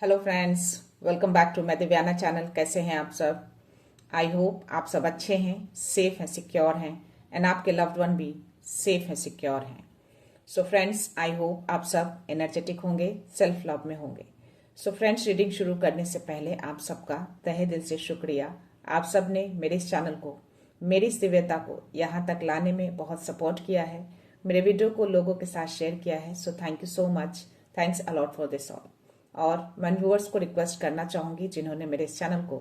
Hello friends, welcome back to मैं Divyana channel. कैसे हैं आप सब? आई होप आप सब अच्छे हैं, सेफ हैं, सिक्योर हैं एंड आपके लव्ड वन भी सेफ हैं, सिक्योर हैं। सो फ्रेंड्स, आई होप आप सब एनर्जेटिक होंगे, सेल्फ लव में होंगे। सो फ्रेंड्स, रीडिंग शुरू करने से पहले आप सबका तहे दिल से शुक्रिया। आप सब ने मेरे इस चैनल को, मेरी इस दिव्यता को यहाँ तक लाने में बहुत सपोर्ट किया है, मेरे वीडियो को लोगों के साथ शेयर किया है। So thank you so much, thanks a lot for this all. और मैं व्यूअर्स को रिक्वेस्ट करना चाहूंगी जिन्होंने मेरे इस चैनल को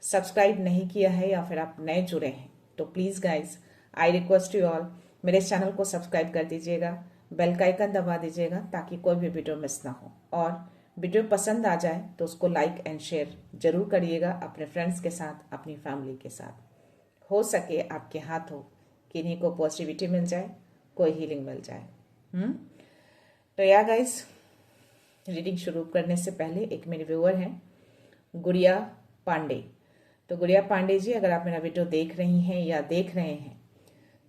सब्सक्राइब नहीं किया है या फिर आप नए जुड़े हैं, तो please guys, I request you all, मेरे इस चैनल को सब्सक्राइब कर दीजिएगा, बेल का आइकन दबा दीजिएगा ताकि कोई भी वीडियो मिस ना हो। और वीडियो पसंद आ जाए तो उसको लाइक एंड शेयर जरूर करिएगा अपने फ्रेंड्स के साथ, अपनी फैमिली के साथ। हो सके आपके हाथों किन्हीं को पॉजिटिविटी मिल जाए, कोई हीलिंग मिल जाए। तो या गाइज, रीडिंग शुरू करने से पहले एक मेरे व्यूअर हैं गुड़िया पांडे। तो गुड़िया पांडे जी, अगर आप मेरा वीडियो देख रही हैं या देख रहे हैं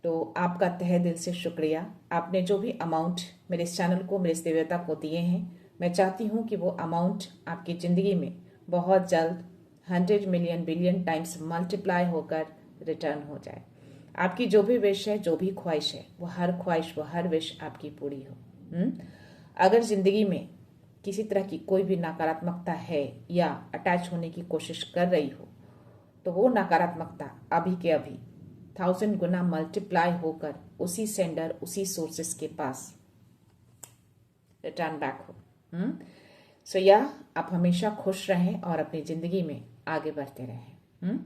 तो आपका तहे दिल से शुक्रिया। आपने जो भी अमाउंट मेरे इस चैनल को, मेरे इस दिव्यता को दिए हैं, मैं चाहती हूँ कि वो अमाउंट आपकी ज़िंदगी में बहुत जल्द 100 मिलियन बिलियन टाइम्स मल्टीप्लाई होकर रिटर्न हो जाए। आपकी जो भी विश है, जो भी ख्वाहिश है, वो हर ख्वाहिश, वो हर विश आपकी पूरी हो। अगर ज़िंदगी में किसी तरह की कोई भी नकारात्मकता है या अटैच होने की कोशिश कर रही हो, तो वो नकारात्मकता अभी के अभी 1000 गुना मल्टीप्लाई होकर उसी सेंडर, उसी सोर्सेस के पास रिटर्न बैक हो। सो या आप हमेशा खुश रहें और अपनी जिंदगी में आगे बढ़ते रहें।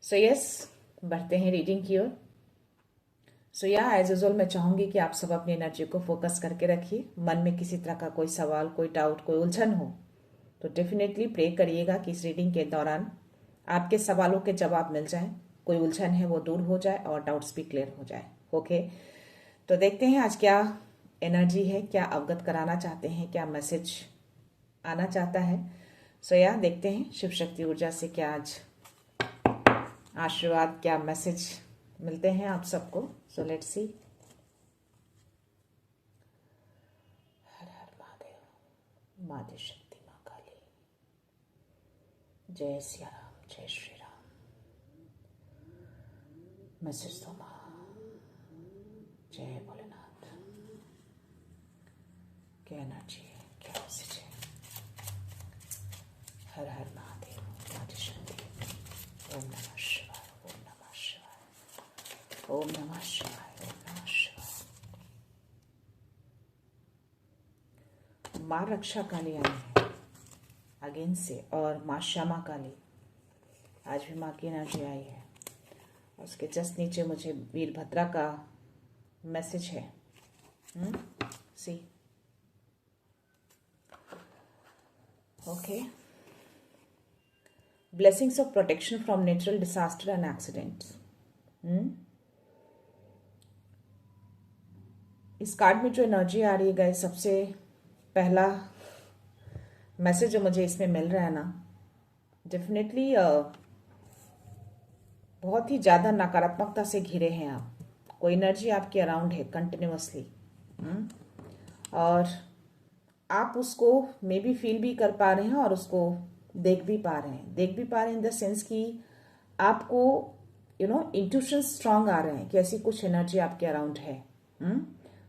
सो यस, बढ़ते हैं रीडिंग की ओर। सो या एज यूजुअल मैं चाहूंगी कि आप सब अपनी एनर्जी को फोकस करके रखिए। मन में किसी तरह का कोई सवाल, कोई डाउट, कोई उलझन हो तो डेफिनेटली प्रे करिएगा कि इस रीडिंग के दौरान आपके सवालों के जवाब मिल जाए, कोई उलझन है वो दूर हो जाए और डाउट्स भी क्लियर हो जाए। ओके, तो देखते हैं आज क्या एनर्जी है, क्या अवगत कराना चाहते हैं, क्या मैसेज आना चाहता है। सो या देखते हैं शिव शक्ति ऊर्जा से क्या आज आशीर्वाद, क्या मैसेज मिलते हैं आप सबको। So let's see. हर हर महादेव, माँ शक्ति, माँ काली, जय सिया राम, जय श्री राम। मैसेज दो माँ, जय भोलेनाथ। क्या एनर्जी है, क्या मैसेज है? हर हर महादेव, माँ शक्ति। ओम नमः शिवाय, ओम नमः शिवाय, ओम नमः शिवाय, ओम नमः शिवाय। माँ रक्षा काली आई है अगेन से, और माँ श्यामा काली, आज भी माँ की एनर्जी आई है। और उसके जस्ट नीचे मुझे वीरभद्रा का मैसेज है। See, okay. Blessings of protection from natural disaster and accidents. इस कार्ड में जो एनर्जी आ रही है गाइस, सबसे पहला मैसेज जो मुझे इसमें मिल रहा है ना, डेफिनेटली बहुत ही ज़्यादा नकारात्मकता से घिरे हैं आप। कोई एनर्जी आपके अराउंड है कंटिन्यूअसली, और आप उसको मे बी फील भी कर पा रहे हैं और उसको देख भी पा रहे हैं इन द सेंस कि आपको इंट्यूशन स्ट्रांग आ रहे हैं कि ऐसी कुछ एनर्जी आपके अराउंड है।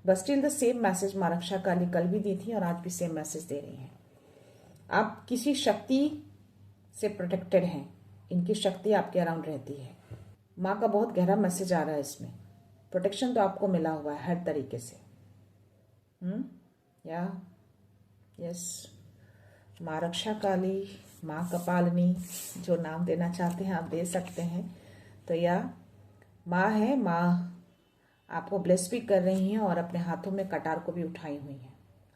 But still the same message माँ रक्षा काली कल भी दी थी और आज भी सेम मैसेज दे रही हैं। आप किसी शक्ति से प्रोटेक्टेड हैं, इनकी शक्ति आपके अराउंड रहती है। माँ का बहुत गहरा मैसेज आ रहा है इसमें। प्रोटेक्शन तो आपको मिला हुआ है हर तरीके से। या यस, माँ रक्षा काली, माँ कपालिनी, जो नाम देना चाहते हैं आप दे सकते हैं। तो या माँ है, माँ आपको ब्लेस भी कर रही हैं और अपने हाथों में कटार को भी उठाई हुई हैं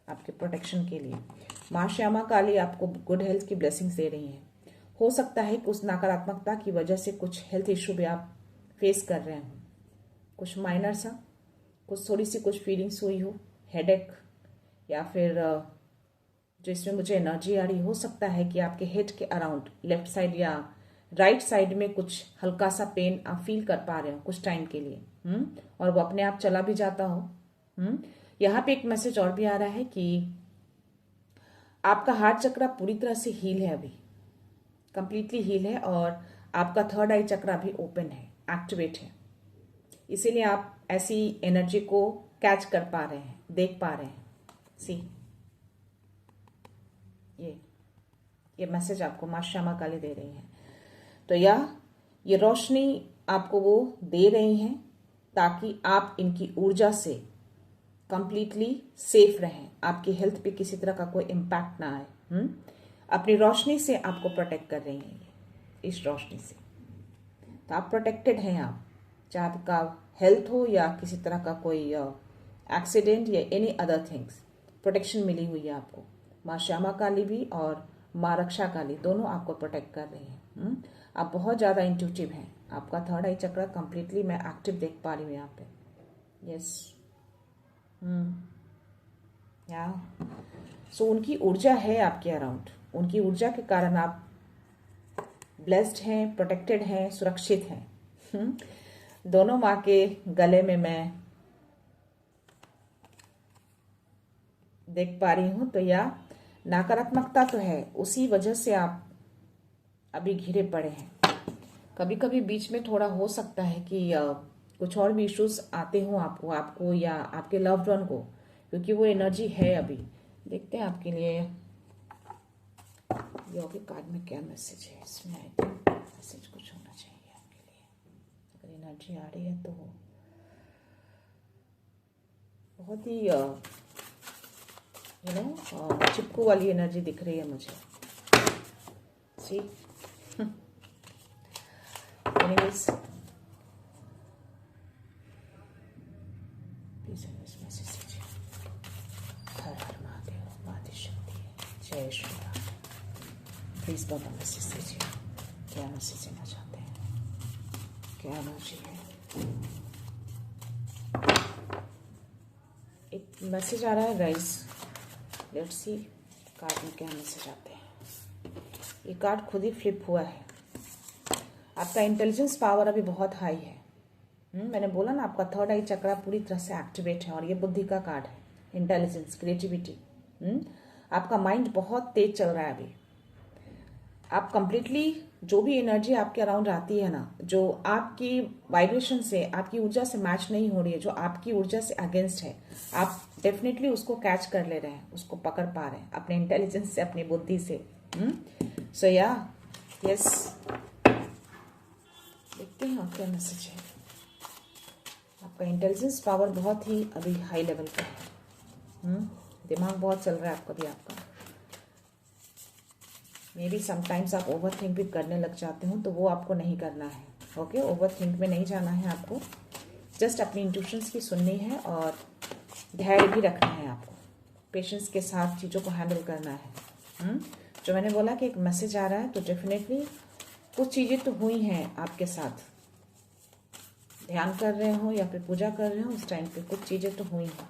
आपके प्रोटेक्शन के लिए। माँ श्यामा काली आपको गुड हेल्थ की ब्लेसिंग्स दे रही हैं। हो सकता है कि उस नकारात्मकता की वजह से कुछ हेल्थ इशू भी आप फेस कर रहे हो, कुछ माइनर सा, कुछ थोड़ी सी कुछ फीलिंग्स हुई हो, हेडेक, या फिर जो इसमें मुझे एनर्जी आ रही, हो सकता है कि आपके हेड के अराउंड लेफ्ट साइड या राइट साइड में कुछ हल्का सा पेन आप फील कर पा रहे हो कुछ टाइम के लिए, और वो अपने आप चला भी जाता हो। यहाँ पे एक मैसेज और भी आ रहा है कि आपका हार्ट चक्र पूरी तरह से हील है अभी, कंप्लीटली हील है, और आपका थर्ड आई चक्र भी ओपन है, एक्टिवेट है। इसीलिए आप ऐसी एनर्जी को कैच कर पा रहे हैं, देख पा रहे हैं। सी, ये मैसेज आपको माँ श्यामा काली दे रही है। तो ये रोशनी आपको वो दे रही हैं ताकि आप इनकी ऊर्जा से कंप्लीटली सेफ रहें, आपकी हेल्थ पे किसी तरह का कोई इम्पैक्ट ना आए। अपनी रोशनी से आपको प्रोटेक्ट कर रही हैं ये, इस रोशनी से। तो आप प्रोटेक्टेड हैं, आप चाहे आपका हेल्थ हो या किसी तरह का कोई एक्सीडेंट या एनी अदर थिंग्स, प्रोटेक्शन मिली हुई है आपको। माँ श्यामा काली भी और माँ रक्षा काली दोनों आपको प्रोटेक्ट कर रही हैं। आप बहुत ज़्यादा इंट्यूटिव हैं, आपका थर्ड आई चक्र कंप्लीटली मैं एक्टिव देख पा रही हूँ यहाँ पे। यस, या सो उनकी ऊर्जा है आपके अराउंड, उनकी ऊर्जा के कारण आप ब्लेस्ड हैं, प्रोटेक्टेड हैं, सुरक्षित हैं। दोनों माँ के गले में मैं देख पा रही हूँ। तो या नकारात्मकता तो है, उसी वजह से आप अभी घिरे पड़े हैं। कभी कभी बीच में थोड़ा हो सकता है कि कुछ और भी इश्यूज आते हों आपको या आपके लव्ड वन को, क्योंकि वो एनर्जी है अभी। देखते हैं आपके लिए यौगिक कार्ड में क्या मैसेज है। इसमें आई थिंक मैसेज कुछ होना चाहिए आपके लिए। अगर एनर्जी आ रही है तो बहुत ही चिपकू वाली एनर्जी दिख रही है मुझे। सी एनीवेज, प्लीज मैसेज दीजिए। हर हर महादेव, माता शक्ति, जय Shri Ram. Please Baba message दीजिए, क्या मैसेज देना चाहते हैं, क्या एनर्जी है। एक मैसेज आ रहा है गाइस, लेट्स सी कार्ड में क्या मैसेज आते हैं। ये कार्ड खुद ही फ्लिप हुआ है। आपका इंटेलिजेंस पावर अभी बहुत हाई है। मैंने बोला ना, आपका थर्ड आई चक्र पूरी तरह से एक्टिवेट है, और ये बुद्धि का कार्ड है, इंटेलिजेंस, क्रिएटिविटी। आपका माइंड बहुत तेज चल रहा है अभी। आप कंप्लीटली जो भी एनर्जी आपके अराउंड आती है ना, जो आपकी वाइब्रेशन से, आपकी ऊर्जा से मैच नहीं हो रही है, जो आपकी ऊर्जा से अगेंस्ट है, आप डेफिनेटली उसको कैच कर ले रहे हैं, उसको पकड़ पा रहे हैं अपने इंटेलिजेंस से, अपनी बुद्धि से। सो या यस, देखते हैं क्या मैसेज है। आपका इंटेलिजेंस पावर बहुत ही अभी हाई लेवल का है। दिमाग बहुत चल रहा है आपका भी। आपका मे बी समटाइम्स आप ओवर थिंक भी करने लग जाते हो, तो वो आपको नहीं करना है। ओके, ओवर थिंक में नहीं जाना है आपको, जस्ट अपनी इंट्यूशंस की सुननी है, और धैर्य भी रखना है आपको, पेशेंस के साथ चीज़ों को हैंडल करना है। जो मैंने बोला कि एक मैसेज आ रहा है, तो डेफिनेटली कुछ चीज़ें तो हुई हैं आपके साथ, ध्यान कर रहे हो या फिर पूजा कर रहे हो, उस टाइम पे कुछ चीज़ें तो हुई हैं।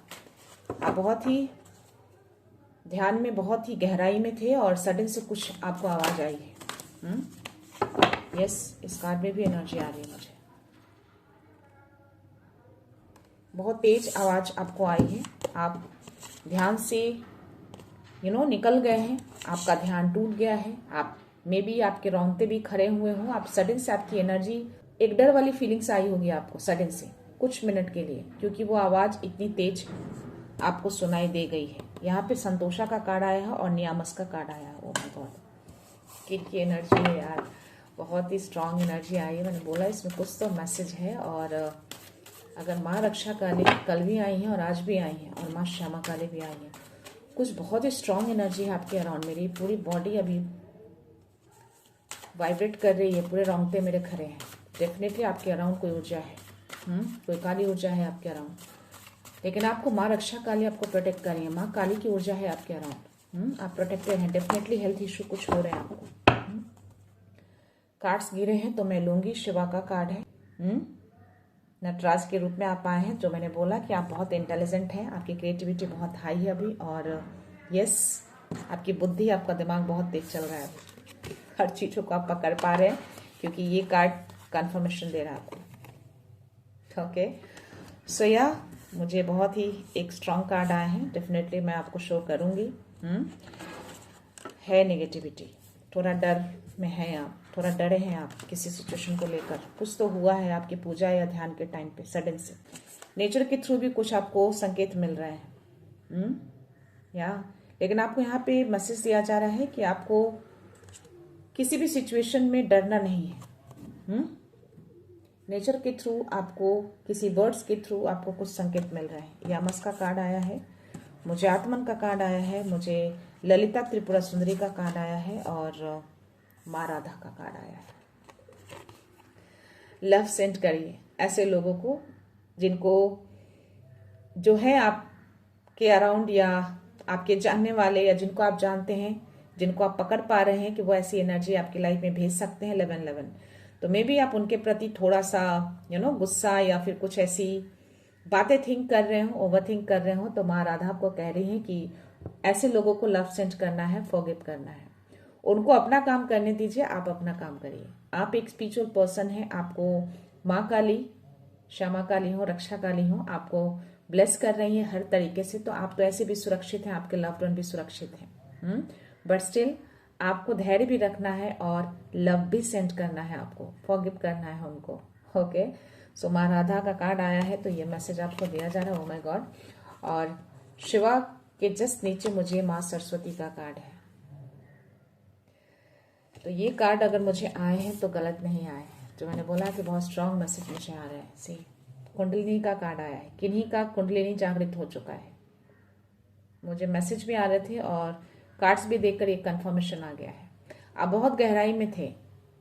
आप बहुत ही ध्यान में, बहुत ही गहराई में थे, और सडन से कुछ आपको आवाज़ आई है। यस, इस कार्ड में भी एनर्जी आ रही है मुझे। बहुत तेज आवाज़ आपको आई है, आप ध्यान से निकल गए हैं, आपका ध्यान टूट गया है, आप मे बी आपके रोंगटे भी खड़े हुए हों। आप सडन से, आपकी एनर्जी, एक डर वाली फीलिंग्स आई होगी आपको सडन से कुछ मिनट के लिए, क्योंकि वो आवाज़ इतनी तेज आपको सुनाई दे गई है। यहाँ पे संतोषा का कार्ड आया है और नियामस का कार्ड आया है। ओ माय गॉड, की एनर्जी है यार, बहुत ही स्ट्रांग एनर्जी आई है। मैंने बोला इसमें कुछ तो मैसेज है। और अगर माँ रक्षा काली कल भी आई हैं और आज भी आई हैं, और माँ श्यामा काली भी आई हैं, कुछ बहुत ही स्ट्रांग एनर्जी है आपके अराउंड। मेरी पूरी बॉडी अभी वाइब्रेट कर रही है, पूरे रोंगटे मेरे खड़े हैं। डेफिनेटली आपके अराउंड कोई ऊर्जा है, कोई काली ऊर्जा है आपके अराउंड, लेकिन आपको माँ रक्षा काली आपको प्रोटेक्ट कर रही है। माँ काली की ऊर्जा है आपके अराउंड, आप प्रोटेक्टेड हैं। डेफिनेटली हेल्थ इशू कुछ हो रहे हैं आपको। कार्ड्स गिरे हैं तो मैं लूंगी, शिवा का कार्ड है। नटराज के रूप में आप आए हैं। जो मैंने बोला कि आप बहुत इंटेलिजेंट हैं, आपकी क्रिएटिविटी बहुत हाई है अभी, और यस, आपकी बुद्धि, आपका दिमाग बहुत तेज चल रहा है अभी। हर चीज़ों को आप पकड़ पा रहे हैं, क्योंकि ये कार्ड कन्फर्मेशन दे रहा है आपको। ओके, सो या मुझे बहुत ही एक स्ट्रॉन्ग कार्ड आए हैं, डेफिनेटली मैं आपको शो करूंगी। है नेगेटिविटी, थोड़ा डर में है आप, थोड़ा डरे हैं आप किसी सिचुएशन को लेकर। कुछ तो हुआ है आपकी पूजा या ध्यान के टाइम पे सडन से। नेचर के थ्रू भी कुछ आपको संकेत मिल रहे हैं या लेकिन आपको यहाँ पे मैसेज दिया जा रहा है कि आपको किसी भी सिचुएशन में डरना नहीं है। नेचर के थ्रू आपको, किसी बर्ड्स के थ्रू आपको कुछ संकेत मिल रहे हैं। यामस का कार्ड आया है, मुझे आत्मन का कार्ड आया है, मुझे ललिता त्रिपुरा सुंदरी का कार्ड आया है और माँ राधा का कार्ड आया है। लव सेंड करिए ऐसे लोगों को जिनको, जो है आपके अराउंड या आपके जानने वाले या जिनको आप जानते हैं, जिनको आप पकड़ पा रहे हैं कि वो ऐसी एनर्जी आपकी लाइफ में भेज सकते हैं 1111। तो मे बी आप उनके प्रति थोड़ा सा गुस्सा या फिर कुछ ऐसी बातें थिंक कर रहे हो, ओवर थिंक कर रहे हो। तो माँ राधा आपको कह रही है कि ऐसे लोगों को लव सेंड करना है, फॉरगिव करना है, उनको अपना काम करने दीजिए, आप अपना काम करिए। आप एक स्पिरिचुअल पर्सन हैं, आपको माँ काली, श्यामा काली हो, रक्षा काली हो, आपको ब्लेस कर रही है हर तरीके से। तो आप तो ऐसे भी सुरक्षित हैं, आपके लव्ड वन भी सुरक्षित हैं। बट स्टिल आपको धैर्य भी रखना है और लव भी सेंड करना है, आपको फॉरगिव करना है उनको। ओके, सो माँ राधा का कार्ड आया है, तो ये मैसेज आपको दिया जा रहा है। Oh my God. और शिवा के जस्ट नीचे मुझे माँ सरस्वती का कार्ड है। तो ये कार्ड अगर मुझे आए हैं तो गलत नहीं आए हैं। जो मैंने बोला कि बहुत स्ट्रांग मैसेज मुझे आ रहा है। सी कुंडलिनी का कार्ड आया है, किन्हीं का कुंडलिनी जागृत हो चुका है। मुझे मैसेज भी आ रहे थे और कार्ड्स भी देखकर एक कंफर्मेशन आ गया है। आप बहुत गहराई में थे,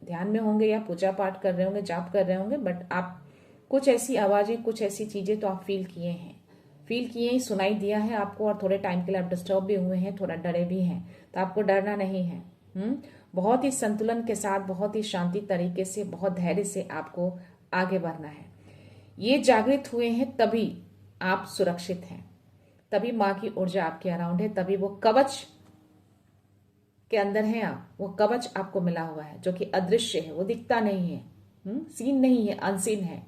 ध्यान में होंगे या पूजा पाठ कर रहे होंगे, जाप कर रहे होंगे, बट आप कुछ ऐसी आवाजें, कुछ ऐसी चीजें तो आप फील किए हैं, सुनाई दिया है आपको। और थोड़े टाइम के लिए आप डिस्टर्ब भी हुए हैं, थोड़ा डरे भी हैं। तो आपको डरना नहीं है। बहुत ही संतुलन के साथ, बहुत ही शांति तरीके से, बहुत धैर्य से आपको आगे बढ़ना है। ये जागृत हुए हैं तभी आप सुरक्षित हैं, तभी माँ की ऊर्जा आपके अराउंड है, तभी वो कवच के अंदर है आप। वो कवच आपको मिला हुआ है जो कि अदृश्य है, वो दिखता नहीं है, सीन नहीं है, अनसीन है।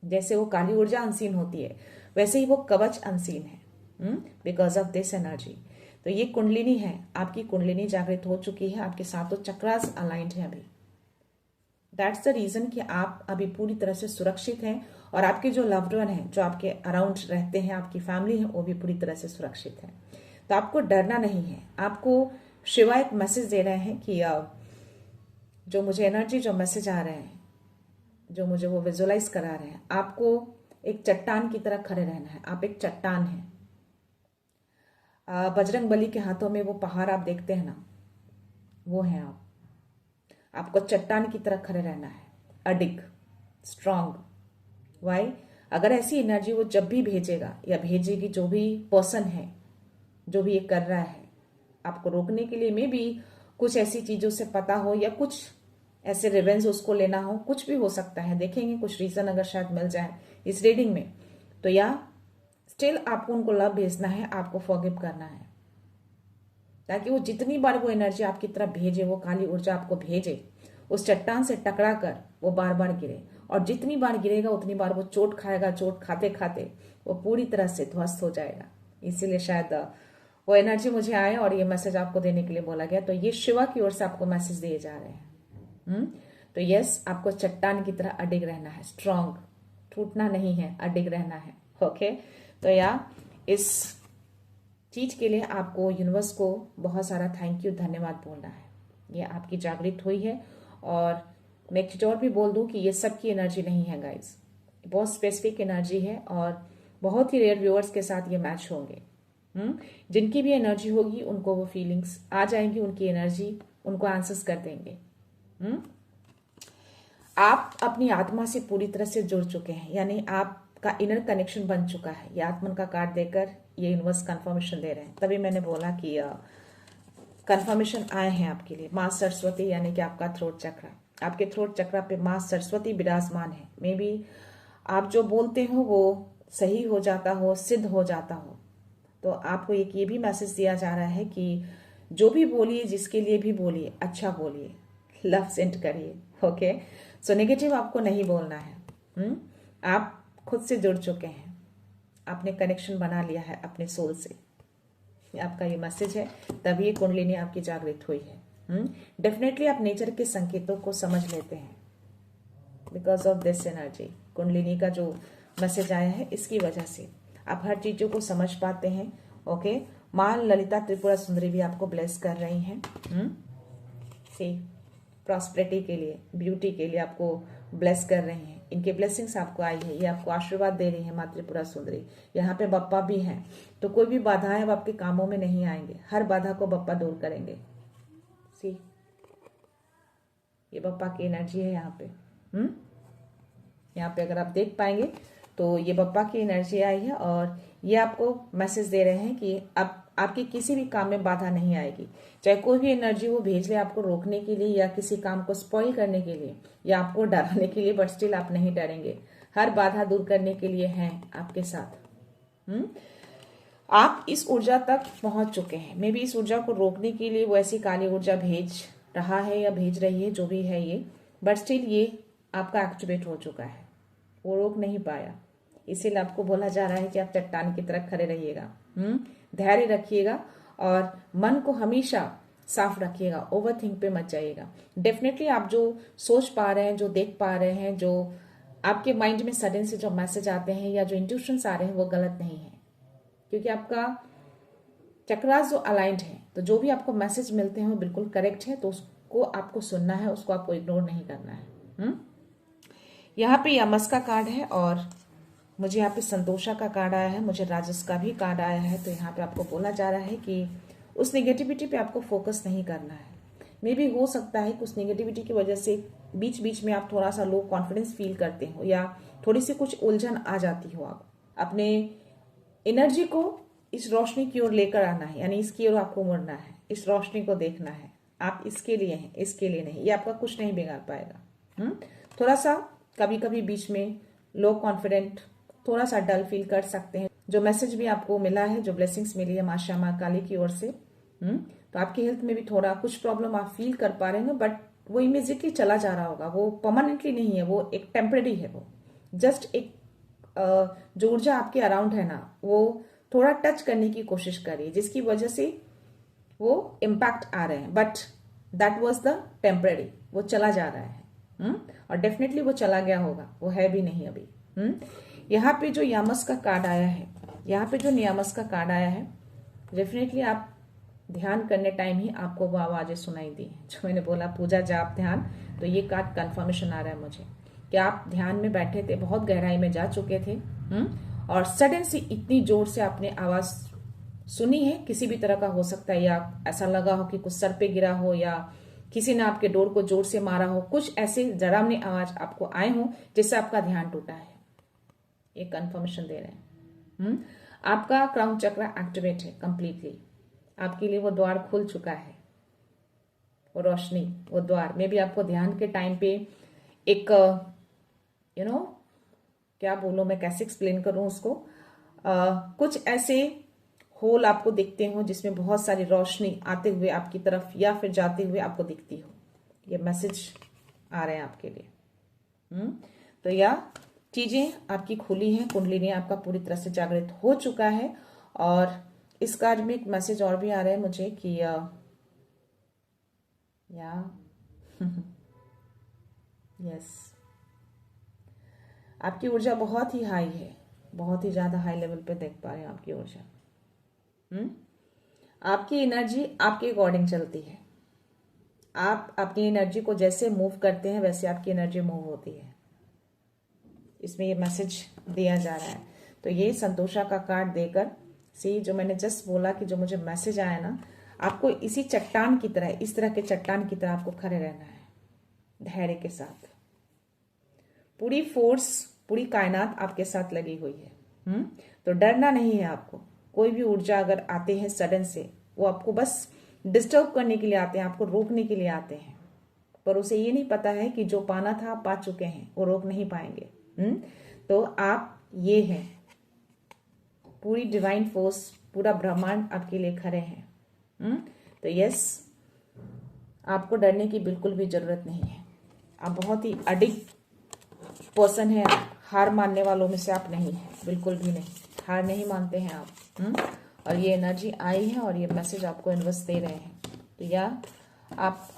जैसे वो काली ऊर्जा अनसीन होती है, वैसे ही वो कवच अनसीन है बिकॉज ऑफ दिस एनर्जी। तो ये कुंडलिनी है, आपकी कुंडलिनी जागृत हो चुकी है, आपके सातों चक्रास अलाइंड है अभी। दैट्स द रीजन कि आप अभी पूरी तरह से सुरक्षित हैं और आपके जो लव्ड वन हैं, जो आपके अराउंड रहते हैं, आपकी फैमिली है, वो भी पूरी तरह से सुरक्षित है। तो आपको डरना नहीं है। आपको शिवा एक मैसेज दे रहे हैं कि जो मुझे एनर्जी, जो मैसेज आ रहे हैं, जो मुझे वो विजुअलाइज करा रहे हैं, आपको एक चट्टान की तरह खड़े रहना है। आप एक चट्टान हैं। बजरंग बली के हाथों में वो पहाड़ आप देखते हैं ना, वो है आप। आपको चट्टान की तरह खड़े रहना है, अडिग, स्ट्रांग। वाई? अगर ऐसी एनर्जी वो जब भी भेजेगा या भेजेगी, जो भी पर्सन है, जो भी ये कर रहा है, आपको रोकने के लिए मे भी कुछ ऐसी चीजों से पता हो या कुछ ऐसे रिवेंज उसको लेना हो, कुछ भी हो सकता है। देखेंगे कुछ रीजन अगर शायद मिल जाए इस रीडिंग में। तो या स्टिल आपको उनको लव भेजना है, आपको फॉरगिव करना है, ताकि वो जितनी बार वो एनर्जी आपकी तरफ भेजे, वो काली ऊर्जा आपको भेजे, उस चट्टान से टकरा कर वो बार बार गिरे। और जितनी बार गिरेगा उतनी बार वो चोट खाएगा, चोट खाते खाते वो पूरी तरह से ध्वस्त हो जाएगा। इसीलिए शायद वो एनर्जी मुझे आए और ये मैसेज आपको देने के लिए बोला गया। तो ये शिवा की ओर से आपको मैसेज दिए जा रहे हैं। तो यस, आपको चट्टान की तरह अडिग रहना है, स्ट्रांग, टूटना नहीं है, अडिग रहना है। ओके, तो या इस चीज के लिए आपको यूनिवर्स को बहुत सारा थैंक यू, धन्यवाद बोलना है। ये आपकी जागृत हुई है। और मैं एक चीज और भी बोल दूं कि ये सबकी एनर्जी नहीं है गाइज, बहुत स्पेसिफिक एनर्जी है और बहुत ही रेयर व्यूअर्स के साथ ये मैच होंगे। जिनकी भी एनर्जी होगी उनको वो फीलिंग्स आ जाएंगी, उनकी एनर्जी उनको आंसर्स कर देंगे। आप अपनी आत्मा से पूरी तरह से जुड़ चुके हैं, यानी आपका इनर कनेक्शन बन चुका है। ये आत्मन का कार्ड देकर ये यूनिवर्स कंफर्मेशन दे रहे हैं। तभी मैंने बोला कि कंफर्मेशन आए हैं आपके लिए। माँ सरस्वती यानी कि आपका थ्रोट चक्रा, आपके थ्रोट चक्रा पे माँ सरस्वती विराजमान है। मे बी आप जो बोलते हो वो सही हो जाता हो, सिद्ध हो जाता हो। तो आपको एक ये भी मैसेज दिया जा रहा है कि जो भी बोलिए, जिसके लिए भी बोलिए, अच्छा बोलिए, लव सेंड करिए। ओके, सो नेगेटिव आपको नहीं बोलना है। आप खुद से जुड़ चुके हैं, आपने कनेक्शन बना लिया है अपने सोल से। आपका ये मैसेज है, तभी ये कुंडलिनी आपकी जागृत हुई है। डेफिनेटली आप नेचर के संकेतों को समझ लेते हैं because of this energy. Kundalini का जो मैसेज आया है इसकी वजह से आप हर चीजों को समझ पाते हैं। ओके, माँ ललिता त्रिपुरा सुंदरी भी आपको ब्लेस कर रही हैं। सी प्रॉस्पेरिटी के लिए, ब्यूटी के लिए आपको ब्लेस कर रही हैं। इनके ब्लेसिंग्स आपको आई है, ये आपको आशीर्वाद दे रही है माँ त्रिपुरा सुंदरी। यहाँ पे बप्पा भी हैं, तो कोई भी बाधाएं अब आपके कामों में नहीं आएंगे, हर बाधा को बप्पा दूर करेंगे। सी ये बप्पा की एनर्जी है यहाँ पे। यहाँ पे अगर आप देख पाएंगे तो ये बप्पा की एनर्जी आई है और ये आपको मैसेज दे रहे हैं कि अब आपके किसी भी काम में बाधा नहीं आएगी। चाहे कोई भी एनर्जी वो भेज ले आपको रोकने के लिए या किसी काम को स्पॉइल करने के लिए या आपको डराने के लिए, बट स्टिल आप नहीं डरेंगे। हर बाधा दूर करने के लिए हैं आपके साथ। आप इस ऊर्जा तक पहुंच चुके हैं। मे बी इस ऊर्जा को रोकने के लिए वो ऐसी काली ऊर्जा भेज रहा है या भेज रही है, जो भी है ये, बट स्टिल ये आपका एक्टिवेट हो चुका है, वो रोक नहीं पाया। इसीलिए आपको बोला जा रहा है कि आप चट्टान की तरह खड़े रहिएगा, धैर्य रखिएगा और मन को हमेशा साफ रखिएगा, ओवर थिंक पे मत जाइएगा। डेफिनेटली आप जो सोच पा रहे हैं, जो देख पा रहे हैं, जो आपके माइंड में सडन से जो मैसेज आते हैं या जो इंट्यूशंस आ रहे हैं वो गलत नहीं है, क्योंकि आपका चक्रास जो अलाइंड है, तो जो भी आपको मैसेज मिलते हैं वो बिल्कुल करेक्ट है, तो उसको आपको सुनना है, उसको आपको इग्नोर नहीं करना है। यहाँ पे यमस का कार्ड है और मुझे यहाँ पे संतोषा का कार्ड आया है, मुझे राजस का भी कार्ड आया है। तो यहाँ पे आपको बोला जा रहा है कि उस नेगेटिविटी पे आपको फोकस नहीं करना है। मे भी हो सकता है कि उस नेगेटिविटी की वजह से बीच बीच में आप थोड़ा सा लो कॉन्फिडेंस फील करते हो या थोड़ी सी कुछ उलझन आ जाती हो। आप अपने एनर्जी को इस रोशनी की ओर लेकर आना है, यानी इसकी ओर आपको मुड़ना है, इस रोशनी को देखना है। आप इसके लिए हैं, इसके लिए नहीं। ये आपका कुछ नहीं बिगाड़ पाएगा। थोड़ा सा कभी कभी बीच में लो कॉन्फिडेंट, थोड़ा सा डल फील कर सकते हैं। जो मैसेज भी आपको मिला है, जो ब्लेसिंग्स मिली है माँ श्यामा काली की ओर से, तो आपकी हेल्थ में भी थोड़ा कुछ प्रॉब्लम आप फील कर पा रहे हैं, बट वो इमीजिएटली चला जा रहा होगा, वो परमानेंटली नहीं है, वो एक टेम्परेरी है। वो जस्ट एक जो ऊर्जा आपके अराउंड है ना, वो थोड़ा टच करने की कोशिश करिए, जिसकी वजह से वो इम्पैक्ट आ रहे हैं, but that was the temporary, वो चला जा रहा है। और डेफिनेटली वो चला गया होगा, वो है भी नहीं अभी। यहाँ पे जो यामस का कार्ड आया है, यहाँ पे जो नियामस का कार्ड आया है, डेफिनेटली आप ध्यान करने टाइम ही आपको वो आवाजें सुनाई दी, जो मैंने बोला पूजा जाप ध्यान। तो ये कार्ड कंफर्मेशन आ रहा है मुझे कि आप ध्यान में बैठे थे, बहुत गहराई में जा चुके थे, और सडन से इतनी जोर से आपने आवाज सुनी है, किसी भी तरह का हो सकता है, या ऐसा लगा हो कि कुछ सर पे गिरा हो या किसी ने आपके डोर को जोर से मारा हो, कुछ ऐसे डरावनी आवाज आपको आए हो जिससे आपका ध्यान टूटा है। ये कंफर्मेशन दे रहे हैं। आपका क्राउन चक्र एक्टिवेट है कंप्लीटली, आपके लिए वो द्वार खुल चुका है, वो रोशनी, वो द्वार में भी आपको ध्यान के टाइम पे एक क्या बोलूं मैं, कैसे एक्सप्लेन करूं उसको, कुछ ऐसे होल आपको दिखते हो जिसमें बहुत सारी रोशनी आते हुए आपकी तरफ या फिर जाते हुए आपको दिखती हो। ये मैसेज आ रहे हैं आपके लिए। तो या चीजें आपकी खुली हैं, कुंडलिनी आपका पूरी तरह से जागृत हो चुका है। और इस कार्ड में एक मैसेज और भी आ रहा है मुझे कि यस आपकी ऊर्जा बहुत ही हाई है, बहुत ही ज्यादा हाई लेवल पे देख पा रहे हैं आपकी ऊर्जा। आपकी एनर्जी आपके अकॉर्डिंग चलती है, आप अपनी एनर्जी को जैसे मूव करते हैं वैसे आपकी एनर्जी मूव होती है, इसमें ये मैसेज दिया जा रहा है। तो ये संतोषा का कार्ड देकर सी, जो मैंने जस्ट बोला कि जो मुझे मैसेज आया ना, आपको इसी चट्टान की तरह, इस तरह के चट्टान की तरह आपको खड़े रहना है, धैर्य के साथ। पूरी फोर्स, पूरी कायनात आपके साथ लगी हुई है। तो डरना नहीं है आपको। कोई भी ऊर्जा अगर आते हैं सडन से, वो आपको बस डिस्टर्ब करने के लिए आते हैं, आपको रोकने के लिए आते हैं, पर उसे ये नहीं पता है कि जो पाना था आप पा चुके हैं, वो रोक नहीं पाएंगे। तो आप ये हैं, पूरी डिवाइन फोर्स, पूरा ब्रह्मांड आपके लिए खड़े हैं। तो यस, आपको डरने की बिल्कुल भी जरूरत नहीं है। आप बहुत ही अडिक्ट पर्सन है, हार मानने वालों में से आप नहीं है, बिल्कुल भी नहीं, हार नहीं मानते हैं आप। और ये एनर्जी आई है और ये मैसेज आपको यूनिवर्स दे रहे हैं। तो या आप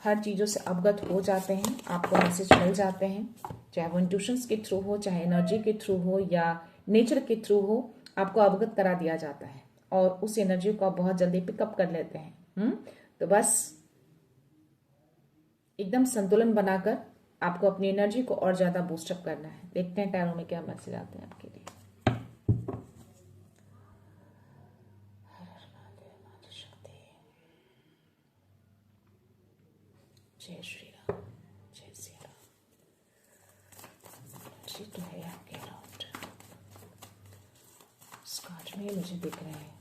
हर चीज़ों से अवगत हो जाते हैं, आपको मैसेज मिल जाते हैं, चाहे वो इंट्यूशंस के थ्रू हो, चाहे एनर्जी के थ्रू हो या नेचर के थ्रू हो, आपको अवगत करा दिया जाता है और उस एनर्जी को आप बहुत जल्दी पिकअप कर लेते हैं। तो बस एकदम संतुलन बनाकर आपको अपनी एनर्जी को और ज़्यादा बूस्टअप करना है। देखते हैं टैरो में क्या मैसेज आते हैं आपके लिए। जय श्री राम, जय श्री राम। जी तो है आपके अराउंड, स्कार्च में मुझे दिख रहे हैं,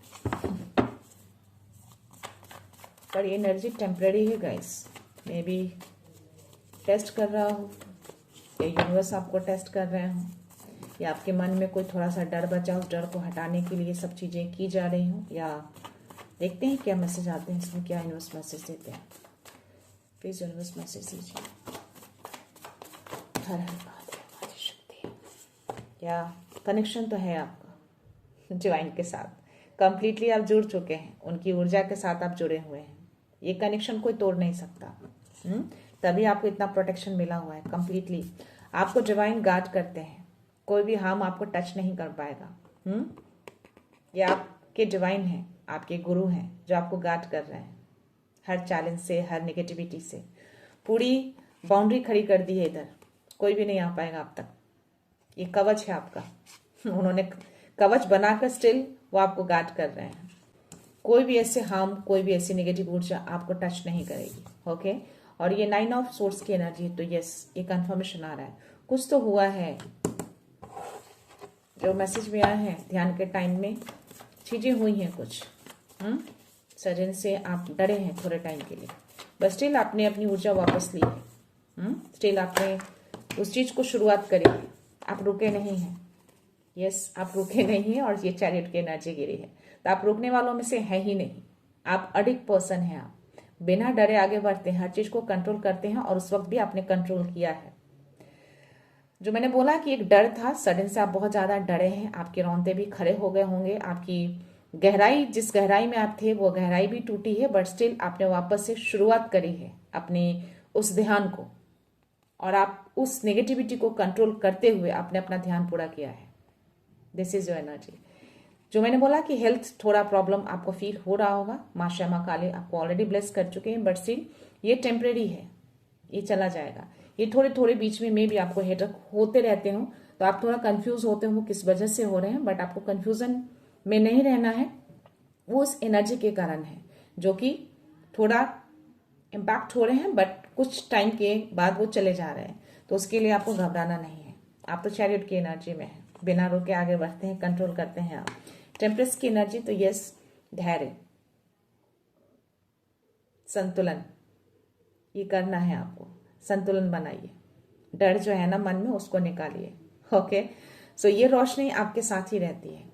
पर ये एनर्जी टेम्परेरी है गाइस। मे बी टेस्ट कर रहा हो या यूनिवर्स आपको टेस्ट कर रहे हो या आपके मन में कोई थोड़ा सा डर बचा, उस डर को हटाने के लिए सब चीज़ें की जा रही हूँ। या देखते हैं क्या मैसेज आते हैं इसमें, क्या यूनिवर्स मैसेज देते हैं। प्लीज यूनिवर्स मैसेज दीजिए। हर हर महादेव शक्ति। या कनेक्शन तो है आपका डिवाइन के साथ, कंप्लीटली आप जुड़ चुके हैं, उनकी ऊर्जा के साथ आप जुड़े हुए हैं। ये कनेक्शन कोई तोड़ नहीं सकता। तभी आपको इतना प्रोटेक्शन मिला हुआ है। कंप्लीटली आपको डिवाइन गार्ड करते हैं, कोई भी हार्म आपको टच नहीं कर पाएगा। ये आपके डिवाइन हैं, आपके गुरु हैं जो आपको गार्ड कर रहे हैं हर चैलेंज से, हर नेगेटिविटी से। पूरी बाउंड्री खड़ी कर दी है इधर, कोई भी नहीं आ पाएगा आप तक। ये कवच है आपका उन्होंने कवच बनाकर स्टिल वो आपको गार्ड कर रहे हैं। कोई भी ऐसे हार्म, कोई भी ऐसी नेगेटिव ऊर्जा आपको टच नहीं करेगी। ओके। और ये 9 ऑफ सोर्स की एनर्जी है। तो यस, ये कंफर्मेशन आ रहा है, कुछ तो हुआ है। जो मैसेज में आया है ध्यान के टाइम में चीजें हुई हैं कुछ, सजन से आप डरे हैं थोड़े टाइम के लिए, बट स्टिल आपने अपनी ऊर्जा वापस ली है। स्टिल आपने उस चीज को शुरुआत करी है, आप रुके नहीं हैं। यस, आप रुके नहीं हैं। और ये चैरियट की एनर्जी गिरी है, तो आप रुकने वालों में से है ही नहीं। आप अडिक्ट पर्सन हैं, आप बिना डरे आगे बढ़ते हैं, हर चीज को कंट्रोल करते हैं और उस वक्त भी आपने कंट्रोल किया है। जो मैंने बोला कि एक डर था, सडन से आप बहुत ज्यादा डरे हैं, आपके रोंगटे भी खड़े हो गए होंगे, आपकी गहराई, जिस गहराई में आप थे वो गहराई भी टूटी है, बट स्टिल आपने वापस से शुरुआत करी है अपने उस ध्यान को, और आप उस नेगेटिविटी को कंट्रोल करते हुए आपने अपना ध्यान पूरा किया है। This is your energy. जो मैंने बोला कि हेल्थ थोड़ा प्रॉब्लम आपको फील हो रहा होगा, माँ श्यामा काली आपको ऑलरेडी ब्लेस कर चुके हैं, बट स्टिल ये टेम्परेरी है, ये चला जाएगा। ये थोड़े थोड़े बीच में भी आपको हेडेक होते रहते हो, तो आप थोड़ा कंफ्यूज होते हो किस वजह से हो रहे हैं, बट आपको कंफ्यूजन में नहीं रहना है। वो उस एनर्जी के कारण है जो कि थोड़ा इम्पैक्ट हो रहे हैं, बट कुछ टाइम के बाद वो चले जा रहे हैं, तो उसके लिए आपको घबराना नहीं है। आप तो चैरियट की एनर्जी में है, बिना रुके आगे बढ़ते हैं, कंट्रोल करते हैं आप। टेम्परेस की एनर्जी तो यस, धैर्य, संतुलन, ये करना है आपको। संतुलन बनाइए, डर जो है ना मन में उसको निकालिए। ओके। सो ये रोशनी आपके साथ ही रहती है,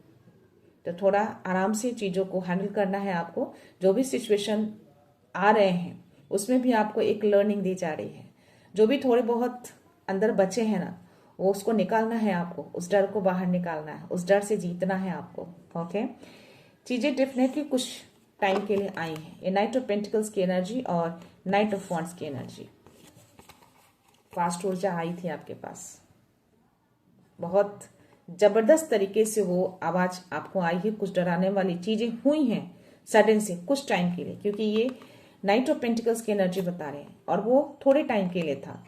तो थोड़ा आराम से चीजों को हैंडल करना है आपको। जो भी सिचुएशन आ रहे हैं उसमें भी आपको एक लर्निंग दी जा रही है। जो भी थोड़े बहुत अंदर बचे हैं ना, वो उसको निकालना है आपको, उस डर को बाहर निकालना है, उस डर से जीतना है आपको। ओके। चीजें डेफिनेटली कुछ टाइम के लिए आई हैं। ये नाइट ऑफ पेंटिकल्स की एनर्जी और नाइट ऑफ वॉन्ड्स की एनर्जी, फास्ट ऊर्जा आई थी आपके पास, बहुत जबरदस्त तरीके से वो आवाज आपको आई है। कुछ डराने वाली चीजें हुई हैं सडन से कुछ टाइम के लिए, क्योंकि ये नाइट ऑफ पेंटिकल्स की एनर्जी बता रहे हैं, और वो थोड़े टाइम के लिए था,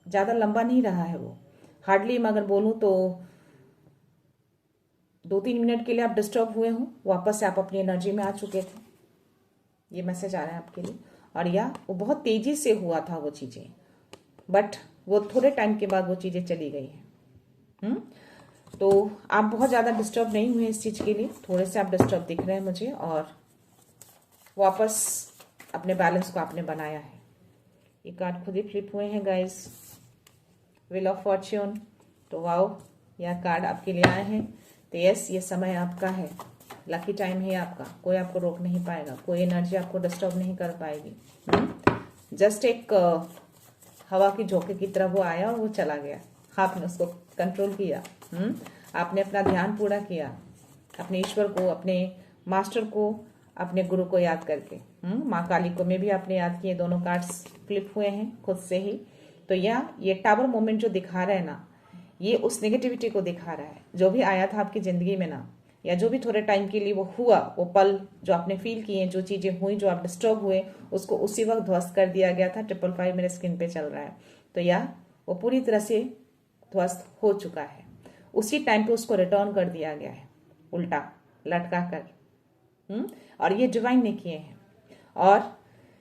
ज्यादा लंबा नहीं रहा है वो। हार्डली मैं अगर बोलूं तो 2-3 मिनट के लिए आप डिस्टर्ब हुए हो, वापस से आप अपनी एनर्जी में आ चुके थे। ये मैसेज आ रहा है आपके लिए। और या वो बहुत तेजी से हुआ था वो चीजें, बट वो थोड़े टाइम के बाद वो चीजें चली गई हैं। तो आप बहुत ज्यादा डिस्टर्ब नहीं हुए इस चीज के लिए, थोड़े से आप डिस्टर्ब दिख रहे हैं मुझे, और वापस अपने बैलेंस को आपने बनाया है। ये कार्ड खुद ही फ्लिप हुए हैं गाइस, व्हील ऑफ फॉर्च्यून। तो वाओ, यह कार्ड आपके लिए आए हैं। तो यस, ये समय आपका है, लकी टाइम है आपका, कोई आपको रोक नहीं पाएगा, कोई एनर्जी आपको डिस्टर्ब नहीं कर पाएगी। जस्ट एक हवा की झोंके की तरह वो आया और वो चला गया, आपने उसको कंट्रोल किया। आपने अपना ध्यान पूरा किया, अपने ईश्वर को, अपने मास्टर को, अपने गुरु को याद करके। माँ काली को में भी आपने याद किए, दोनों कार्ड्स फ्लिप हुए हैं खुद से ही। तो ये टावर मोमेंट जो दिखा रहा है ना, ये उस नेगेटिविटी को दिखा रहा है जो भी आया था आपकी जिंदगी में ना, या जो भी थोड़े टाइम के लिए वो हुआ, वो पल जो आपने फील किए, जो चीजें हुई, जो आप डिस्टर्ब हुए, उसको उसी वक्त ध्वस्त कर दिया गया था। 555 मेरे स्क्रीन पे चल रहा है। तो वो पूरी तरह से ध्वस्त हो चुका है। उसी टाइम पे उसको रिटर्न कर दिया गया है, उल्टा लटका कर। और ये डिवाइन ने किए हैं। और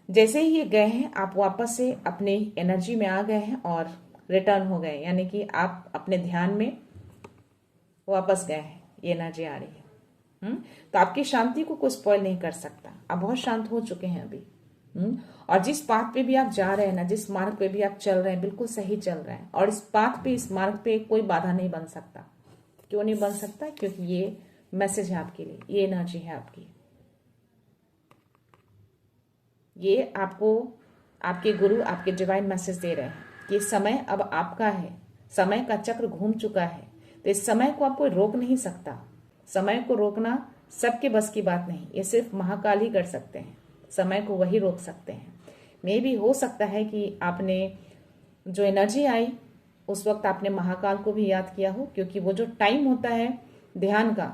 जैसे ही ये गए हैं, आप वापस से अपने एनर्जी में आ गए हैं और रिटर्न हो गए, यानी कि आप अपने ध्यान में वापस गए हैं। ये एनर्जी आ रही है। तो आपकी शांति को कोई स्पॉइल नहीं कर सकता। आप बहुत शांत हो चुके हैं अभी। और जिस पाथ पे भी आप जा रहे हैं ना, जिस मार्ग पे भी आप चल रहे हैं, बिल्कुल सही चल रहे हैं। और इस पाथ पे, इस मार्ग पे कोई बाधा नहीं बन सकता। क्यों नहीं बन सकता? क्योंकि ये मैसेज है आपके लिए, ये एनर्जी है आपकी। ये आपको आपके गुरु, आपके डिवाइन मैसेज दे रहे हैं कि समय अब आपका है। समय का चक्र घूम चुका है। तो इस समय को आप कोई रोक नहीं सकता। समय को रोकना सबके बस की बात नहीं, ये सिर्फ महाकाल ही कर सकते हैं। समय को वही रोक सकते हैं। मे भी हो सकता है कि आपने जो एनर्जी आई उस वक्त आपने महाकाल को भी याद किया हो, क्योंकि वो जो टाइम होता है ध्यान का,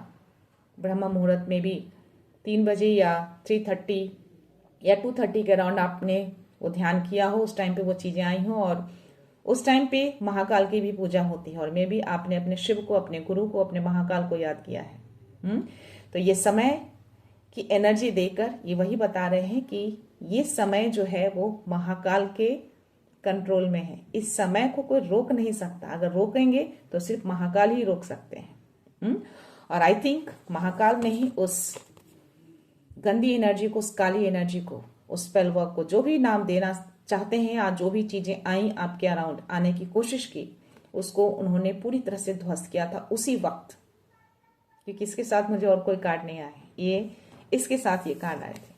ब्रह्म मुहूर्त में भी 3 बजे या 3:30 या 2:30 के अराउंड आपने वो ध्यान किया हो, उस टाइम पे वो चीजें आई हो। और उस टाइम पे महाकाल की भी पूजा होती है। और मे भी आपने अपने शिव को, अपने गुरु को, अपने महाकाल को याद किया है। तो ये समय की एनर्जी देकर ये वही बता रहे हैं कि ये समय जो है वो महाकाल के कंट्रोल में है। इस समय को कोई रोक नहीं सकता। अगर रोकेंगे तो सिर्फ महाकाल ही रोक सकते हैं। और आई थिंक महाकाल ने ही उस गंदी एनर्जी को, उस काली एनर्जी को, उस स्पेल वर्क को, जो भी नाम देना चाहते हैं, आज जो भी चीजें आई आपके अराउंड आने की कोशिश की, उसको उन्होंने पूरी तरह से ध्वस्त किया था उसी वक्त। क्योंकि इसके साथ मुझे और कोई कार्ड नहीं आए, ये इसके साथ ये कार्ड आए थे।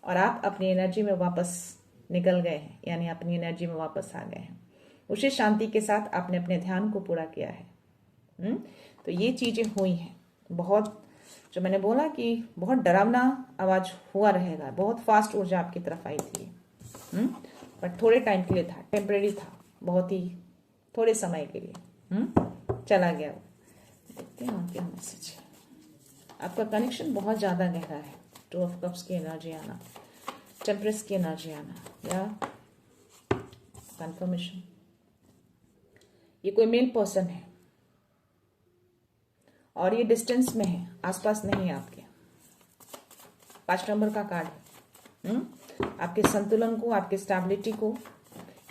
और आप अपनी एनर्जी में वापस निकल गए हैं, यानी अपनी एनर्जी में वापस आ गए हैं। उसी शांति के साथ आपने अपने ध्यान को पूरा किया है। तो ये चीजें हुई हैं। बहुत, जो मैंने बोला कि बहुत डरावना आवाज हुआ रहेगा, बहुत फास्ट ऊर्जा आपकी तरफ आई थी। बट थोड़े टाइम के लिए था, टेम्परेरी था, बहुत ही थोड़े समय के लिए चला गया वो। देखते हैं क्या मैसेज। आपका कनेक्शन बहुत ज्यादा गहरा है। 2 ऑफ कप्स की एनर्जी आना, टेम्परेस की एनर्जी आना, या कंफर्मेशन। ये कोई मेल पर्सन है और ये डिस्टेंस में है, आसपास नहीं है आपके। 5 नंबर का कार्ड है। आपके संतुलन को, आपके स्टेबिलिटी को,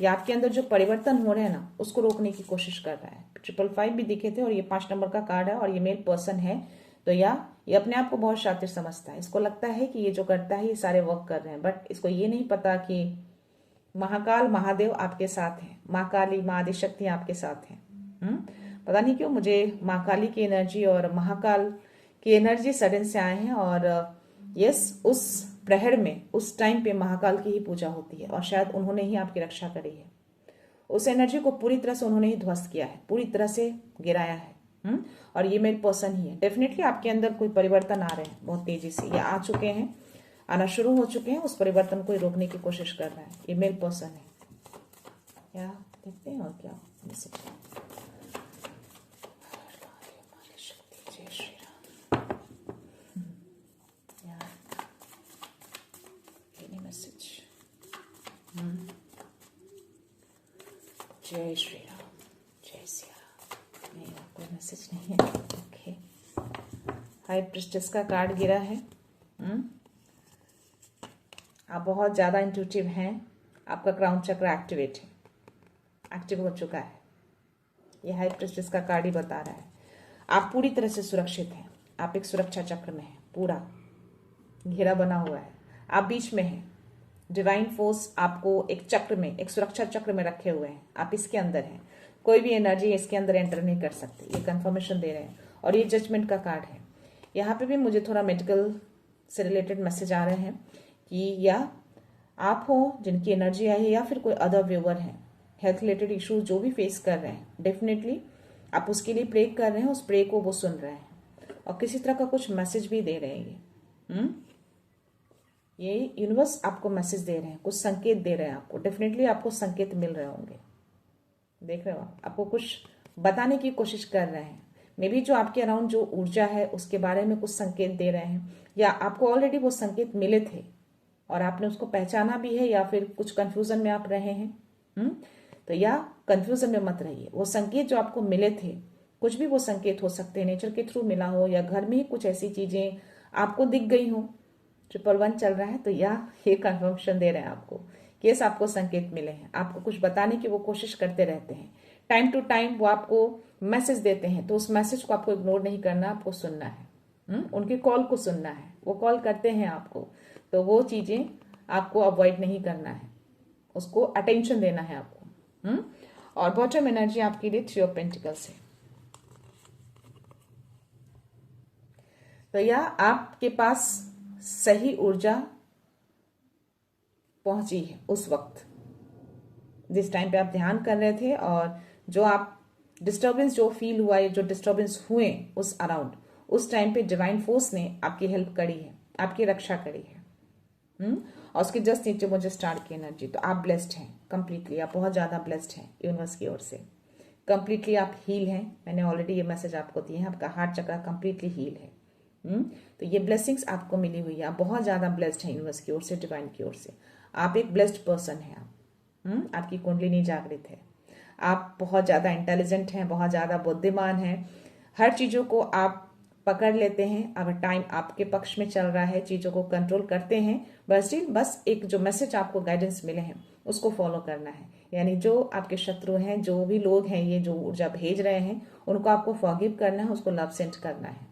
या आपके अंदर जो परिवर्तन हो रहे हैं ना, उसको रोकने की कोशिश कर रहा है। 555 भी दिखे थे और ये 5 नंबर का कार्ड है और ये मेल पर्सन है। तो ये अपने आप को बहुत शातिर समझता है। इसको लगता है कि ये जो करता है ये सारे वर्क कर रहे हैं, बट इसको ये नहीं पता कि महाकाल महादेव आपके साथ हैं, माँ काली, माँ आदिशक्ति आपके साथ हैं। पता नहीं क्यों मुझे माँ काली की एनर्जी और महाकाल की एनर्जी सडन से आए हैं। और यस, उस प्रहर में, उस टाइम पे महाकाल की ही पूजा होती है और शायद उन्होंने ही आपकी रक्षा करी है। उस एनर्जी को पूरी तरह से उन्होंने ही ध्वस्त किया है, पूरी तरह से गिराया है। और ये मेरे पर्सन ही है। डेफिनेटली आपके अंदर कोई परिवर्तन आ रहे हैं बहुत तेजी से, या आ चुके हैं, आना शुरू हो चुके हैं। उस परिवर्तन को रोकने की कोशिश कर रहा है। ये मेल पर्सन है। क्या देखते हैं और क्या मैसेज। जय श्री राम। मैसेज। जय श्री राम, जय सिया राम। नहीं, कोई मैसेज नहीं है। ओके, हाई प्रिस्टेस का कार्ड गिरा है। आप बहुत ज़्यादा इंट्यूटिव हैं। आपका क्राउन चक्र एक्टिव हो चुका है। यह हाई प्रिस्टेस का कार्ड ही बता रहा है। आप पूरी तरह से सुरक्षित हैं। आप एक सुरक्षा चक्र में हैं, पूरा घेरा बना हुआ है। आप बीच में हैं। डिवाइन फोर्स आपको एक चक्र में, एक सुरक्षा चक्र में रखे हुए हैं। आप इसके अंदर हैं। कोई भी एनर्जी इसके अंदर एंटर नहीं कर सकती। ये कंफर्मेशन दे रहे हैं। और ये जजमेंट का कार्ड है। यहाँ पे भी मुझे थोड़ा मेडिकल से रिलेटेड मैसेज आ रहे हैं कि या आप हो जिनकी एनर्जी आई है, या फिर कोई अदर व्यूअर है, हेल्थ रिलेटेड इश्यूज जो भी फेस कर रहे हैं, डेफिनेटली आप उसके लिए प्रे कर रहे हैं। उस प्रे को वो सुन रहे हैं और किसी तरह का कुछ मैसेज भी दे रहे हैं। ये यूनिवर्स आपको मैसेज दे रहे हैं, कुछ संकेत दे रहे हैं आपको। डेफिनेटली आपको संकेत मिल रहे होंगे, देख रहे हो आपको कुछ बताने की कोशिश कर रहे हैं। मे बी जो आपके अराउंड जो ऊर्जा है उसके बारे में कुछ संकेत दे रहे हैं, या आपको ऑलरेडी वो संकेत मिले थे और आपने उसको पहचाना भी है, या फिर कुछ कंफ्यूजन में आप रहे हैं। तो या कंफ्यूजन में मत रहिए। वो संकेत जो आपको मिले थे, कुछ भी वो संकेत हो सकते हैं, नेचर के थ्रू मिला हो, या घर में ही कुछ ऐसी चीजें आपको दिख गई हो। 111 चल रहा है, तो या ये कंफर्मेशन दे रहे हैं आपको, केस आपको संकेत मिले हैं। आपको कुछ बताने की वो कोशिश करते रहते हैं, टाइम टू टाइम वो आपको मैसेज देते हैं। तो उस मैसेज को आपको इग्नोर नहीं करना, आपको सुनना है। उनके कॉल को सुनना है। वो कॉल करते हैं आपको, तो वो चीजें आपको अवॉइड नहीं करना है, उसको अटेंशन देना है आपको। और बॉटम एनर्जी आपके लिए 3 ऑफ पेंटिकल्स है। तो या आपके पास सही ऊर्जा पहुंची है उस वक्त जिस टाइम पे आप ध्यान कर रहे थे, और जो आप डिस्टर्बेंस जो फील हुआ है, जो डिस्टर्बेंस हुए उस अराउंड, उस टाइम पे डिवाइन फोर्स ने आपकी हेल्प करी है, आपकी रक्षा करी है। और उसके जस्ट नीचे मुझे स्टार की एनर्जी। तो आप ब्लेस्ड हैं कंप्लीटली, आप बहुत ज्यादा ब्लेस्ड हैं यूनिवर्स की ओर से। कंप्लीटली आप हील हैं। मैंने ऑलरेडी ये मैसेज आपको दिए हैं, आपका हार्ट चक्र कंप्लीटली हील है। तो ये ब्लेसिंग्स आपको मिली हुई है। आप बहुत ज्यादा ब्लेस्ड हैं यूनिवर्स की ओर से, डिवाइन की ओर से। आप एक ब्लेस्ड पर्सन हैं। आप आपकी कुंडलिनी जागृत है। आप बहुत ज्यादा इंटेलिजेंट हैं, बहुत ज्यादा बुद्धिमान हैं। हर चीजों को आप पकड़ लेते हैं। अगर टाइम आपके पक्ष में चल रहा है, चीजों को कंट्रोल करते हैं, बस एक जो मैसेज आपको गाइडेंस मिले हैं उसको फॉलो करना है। यानी जो आपके शत्रु हैं, जो भी लोग हैं, ये जो ऊर्जा भेज रहे हैं, उनको आपको फॉरगिव करना है, उसको लव सेंड करना है।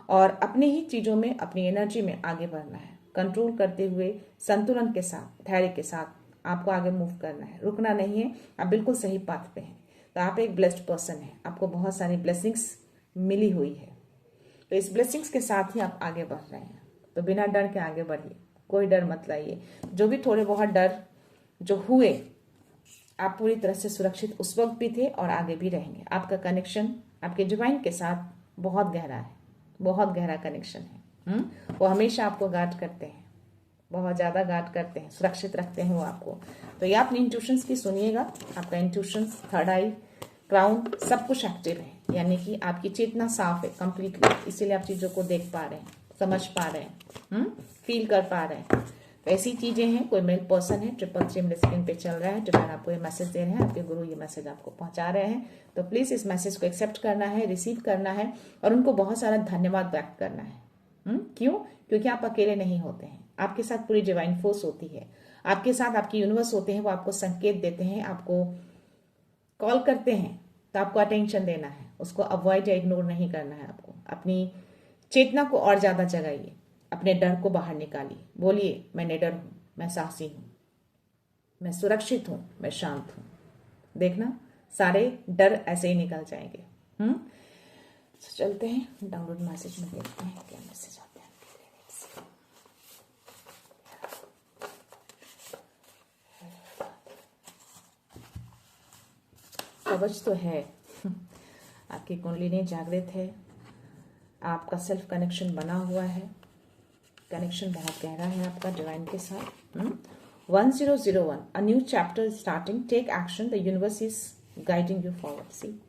और अपनी ही चीजों में, अपनी एनर्जी में आगे बढ़ना है, कंट्रोल करते हुए, संतुलन के साथ, धैर्य के साथ आपको आगे मूव करना है, रुकना नहीं है। आप बिल्कुल सही पाथ पे हैं। तो आप एक ब्लेस्ड पर्सन हैं, आपको बहुत सारी ब्लेसिंग्स मिली हुई है। तो इस ब्लेसिंग्स के साथ ही आप आगे बढ़ रहे हैं। तो बिना डर के आगे बढ़िए, कोई डर मत लाइए। जो भी थोड़े बहुत डर जो हुए, आप पूरी तरह से सुरक्षित उस वक्त भी थे और आगे भी रहेंगे। आपका कनेक्शन आपके डिवाइन के साथ बहुत गहरा है, बहुत गहरा कनेक्शन है। वो हमेशा आपको गार्ड करते हैं, बहुत ज्यादा गार्ड करते हैं, सुरक्षित रखते हैं वो आपको। तो ये अपनी इंट्यूशंस की सुनिएगा। आपका इंट्यूशंस, थर्ड आई, क्राउन, सब कुछ एक्टिव है। यानी कि आपकी चेतना साफ है कंप्लीटली, इसीलिए आप चीजों को देख पा रहे हैं, समझ पा रहे हैं, फील कर पा रहे हैं। तो ऐसी चीजें हैं। कोई मेल पर्सन है, 333 स्क्रीन पे चल रहा है, डिवाइन आपको ये मैसेज दे रहे हैं, आपके गुरु ये मैसेज आपको पहुंचा रहे हैं। तो प्लीज इस मैसेज को एक्सेप्ट करना है, रिसीव करना है, और उनको बहुत सारा धन्यवाद व्यक्त करना है। क्यों? क्योंकि आप अकेले नहीं होते हैं, आपके साथ पूरी डिवाइन फोर्स होती है, आपके साथ आपकी यूनिवर्स होते हैं। वो आपको संकेत देते हैं, आपको कॉल करते हैं, तो आपको अटेंशन देना है, उसको अवॉइड या इग्नोर नहीं करना है। आपको अपनी चेतना को और ज्यादा जगाइए, अपने डर को बाहर निकालिए। बोलिए, मैं निडर हूं, मैं साहसी हूं, मैं सुरक्षित हूं, मैं शांत हूं। देखना सारे डर ऐसे ही निकल जाएंगे। तो चलते हैं डाउनलोड मैसेज में, देखते हैं क्या मैसेज आते हैं। कवच तो है, आपकी कुंडलिनी जागृत है, आपका सेल्फ कनेक्शन बना हुआ है, कनेक्शन बहुत गहरा है आपका डिवाइन के साथ। 1001, a new chapter starting, take action, the universe is guiding you forward. See,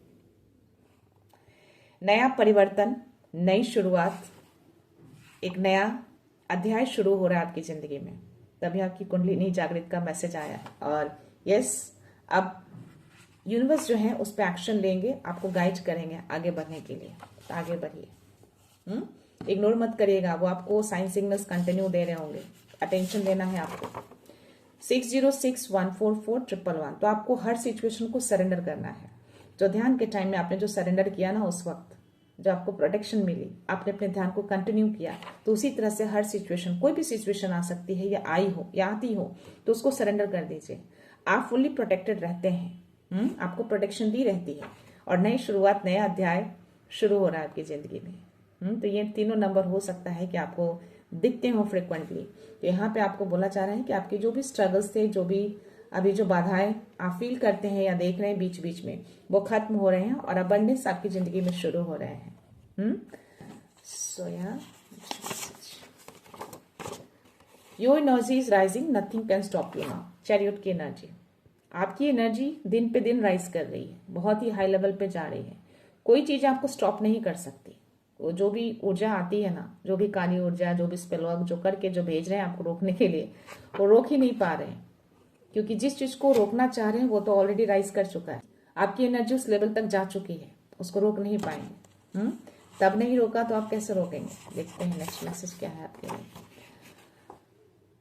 नया परिवर्तन, नई शुरुआत, एक नया अध्याय शुरू हो रहा है आपकी जिंदगी में। तभी आपकी कुंडलिनी जागृत का मैसेज आया है। और यस, अब यूनिवर्स जो है उस पर एक्शन लेंगे, आपको गाइड करेंगे आगे बढ़ने के लिए। तो आगे बढ़िए, इग्नोर मत करिएगा। वो आपको साइन सिग्नल्स कंटिन्यू दे रहे होंगे, अटेंशन देना है आपको। 60614411, तो आपको हर सिचुएशन को सरेंडर करना है। जो ध्यान के टाइम में आपने जो सरेंडर किया ना, उस वक्त जो आपको प्रोटेक्शन मिली, आपने अपने ध्यान को कंटिन्यू किया, तो उसी तरह से हर सिचुएशन, कोई भी सिचुएशन आ सकती है, या आई हो या आती हो, तो उसको सरेंडर कर दीजिए। आप फुल्ली प्रोटेक्टेड रहते हैं, आपको प्रोटेक्शन दी रहती है, और नई शुरुआत, नया अध्याय शुरू हो रहा है आपकी जिंदगी में। तो ये तीनों नंबर हो सकता है कि आपको दिखते हो फ्रिक्वेंटली। तो यहाँ पे आपको बोला जा रहा है कि आपके जो भी स्ट्रगल्स थे, जो भी अभी जो बाधाएं आप फील करते हैं या देख रहे हैं बीच बीच में, वो खत्म हो रहे हैं और अबंडेंस आपकी जिंदगी में शुरू हो रहे हैं। सो या your energy is rising, nothing can stop you now. Chariot की एनर्जी, आपकी एनर्जी दिन पे दिन राइज कर रही है, बहुत ही हाई लेवल पे जा रही है। कोई चीज आपको स्टॉप नहीं कर सकती। वो जो भी ऊर्जा आती है ना, जो भी काली ऊर्जा, जो भी स्पेल वर्क जो करके जो भेज रहे हैं आपको रोकने के लिए, वो रोक ही नहीं पा रहे हैं, क्योंकि जिस चीज को रोकना चाह रहे हैं वो तो ऑलरेडी राइज कर चुका है। आपकी एनर्जी उस लेवल तक जा चुकी है, उसको रोक नहीं पाएंगे। तब नहीं रोका तो आप कैसे रोकेंगे? देखते हैं नेक्स्ट मैसेज क्या है आपके लिए।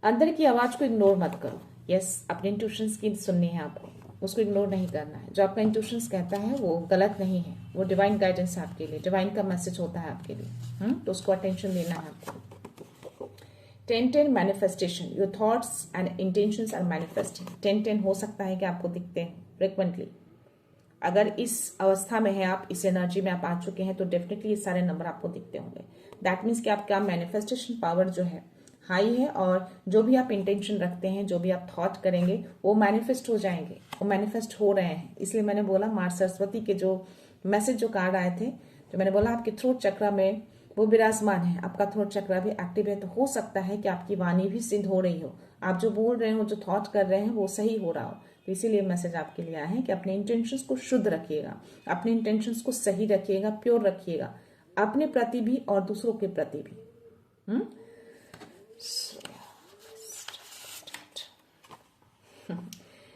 अंदर की आवाज को इग्नोर मत करो। यस, अपने इंट्यूशंस की सुननी है आपको, उसको इग्नोर नहीं करना है। जो आपका इंट्यूशंस कहता है वो गलत नहीं है, वो डिवाइन गाइडेंस है आपके लिए, डिवाइन का मैसेज होता है आपके लिए। तो उसको अटेंशन देना है आपको। 10-10 manifestation, your thoughts and intentions are manifesting. 10-10 हो सकता है कि आपको दिखते हैं फ्रिक्वेंटली। अगर इस अवस्था में है आप, इस एनर्जी में आप आ चुके हैं, तो डेफिनेटली ये सारे नंबर आपको दिखते होंगे। दैट मीन्स कि आपका मैनिफेस्टेशन पावर जो है हाई है, और जो भी आप इंटेंशन रखते हैं, जो भी आप थॉट करेंगे, वो मैनिफेस्ट हो जाएंगे, वो मैनिफेस्ट हो रहे हैं। इसलिए मैंने बोला माँ सरस्वती के जो मैसेज जो कार्ड आए थे, जो मैंने बोला आपके थ्रोट चक्र में वो विराजमान है, आपका थ्रोट चक्र भी एक्टिव है, तो हो सकता है कि आपकी वाणी भी सिद्ध हो रही हो, आप जो बोल रहे हो, जो थॉट कर रहे हैं, वो सही हो रहा हो। तो इसीलिए मैसेज आपके लिए आया है कि अपने इंटेंशंस को शुद्ध रखिएगा, अपने इंटेंशंस को सही रखिएगा, प्योर रखिएगा, अपने प्रति भी और दूसरों के प्रति भी।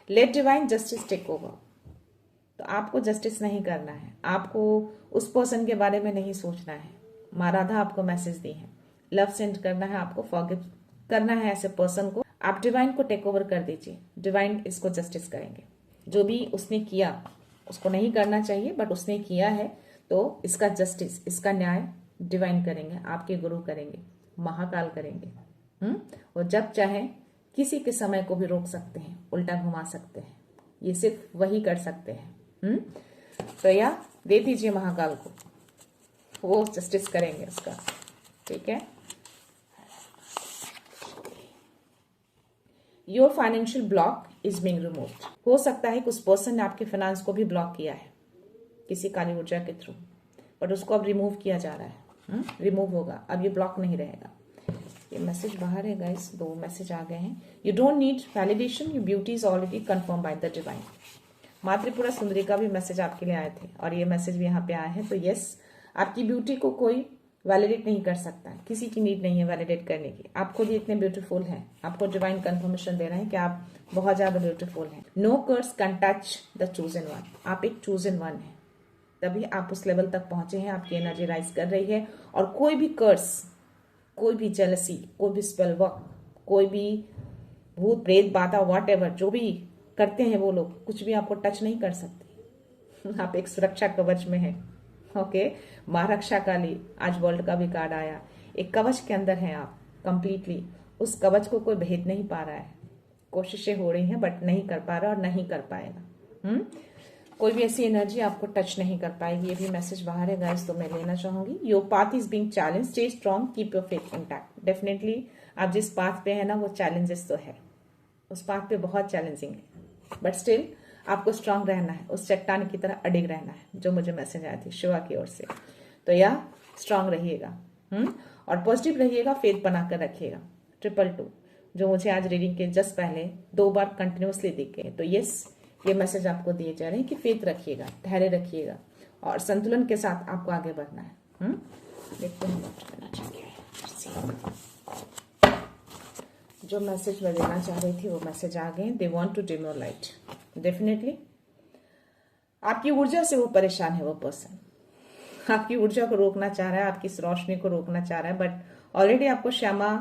Let divine justice take over. तो आपको जस्टिस नहीं करना है, आपको उस पर्सन के बारे में नहीं सोचना है। माँ राधा आपको मैसेज दी है, लव सेंड करना है आपको, फॉरगिव करना है ऐसे पर्सन को। आप डिवाइन को टेक ओवर कर दीजिए, डिवाइन इसको जस्टिस करेंगे। जो भी उसने किया उसको नहीं करना चाहिए, बट उसने किया है तो इसका जस्टिस, इसका न्याय डिवाइन करेंगे, आपके गुरु करेंगे, महाकाल करेंगे। और जब चाहे किसी के समय को भी रोक सकते हैं, उल्टा घुमा सकते हैं, ये सिर्फ वही कर सकते हैं। तो या दे दीजिए महाकाल को, वो जस्टिस करेंगे उसका। ठीक है। Your financial block is being removed. हो सकता है कि उस पर्सन ने आपके फाइनेंस को भी ब्लॉक किया है किसी काली ऊर्जा के थ्रू, बट उसको अब रिमूव किया जा रहा है। रिमूव होगा, अब ये ब्लॉक नहीं रहेगा। ये मैसेज बाहर है गाइस, 2 मैसेज आ गए हैं। You don't need validation, your beauty is already confirm by the divine. माँ त्रिपुरा सुंदरी का भी मैसेज आपके लिए आए थे, और ये मैसेज भी यहाँ पे आया है। तो यस, आपकी ब्यूटी को कोई वैलिडेट नहीं कर सकता, किसी की नीड नहीं है वैलिडेट करने की। आप खुद ही इतने ब्यूटीफुल हैं, आपको डिवाइन कंफर्मेशन दे रहे हैं कि आप बहुत ज्यादा ब्यूटीफुल हैं। No curse can touch the chosen one. आप एक चूजन वन है, तभी आप उस लेवल तक पहुंचे हैं, आपकी एनर्जी राइज कर रही है। और कोई भी कर्स, कोई भी जेलसी, कोई भी स्पेल वर्क, कोई भी भूत प्रेत बाधा व्हाटएवर जो भी करते हैं वो लोग, कुछ भी आपको टच नहीं कर सकते। आप एक सुरक्षा कवच में हैं। ओके, माँ रक्षा काली, आज वर्ल्ड का भी कार्ड आया। एक कवच के अंदर हैं आप कंप्लीटली, उस कवच को कोई भेद नहीं पा रहा है। कोशिशें हो रही हैं बट नहीं कर पा रहा और नहीं कर पाएगा। कोई भी ऐसी एनर्जी आपको टच नहीं कर पाएगी। ये भी मैसेज बाहर है गाइस, तो मैं लेना चाहूंगी। Your path is being challenge, stay strong, keep your faith intact. Definitely आप जिस पाथ पे है ना, वो चैलेंजेस तो है, उस पाथ पे बहुत चैलेंजिंग है, बट स्टिल आपको स्ट्रांग रहना है, उस चट्टान की तरह अडिग रहना है, जो मुझे मैसेज आया थी शिवा की ओर से। तो यह स्ट्रांग रहिएगा, और पॉजिटिव रहिएगा, फेथ बनाकर रखिएगा। 222 जो मुझे आज रीडिंग के जस्ट पहले 2 बार कंटिन्यूसली दिख गए। तो यस, ये मैसेज आपको दिए जा रहे हैं कि फेथ रखिएगा, धैर्य रखिएगा, और संतुलन के साथ आपको आगे बढ़ना है। देखते हैं जो मैसेज मैं देना चाह रही थी वो मैसेज आ गए। They want to dim your light. Definitely आपकी ऊर्जा से वो परेशान है, वो पर्सन आपकी ऊर्जा को रोकना चाह रहा है, आपकी इस रोशनी को रोकना चाह रहा है, बट ऑलरेडी आपको श्यामा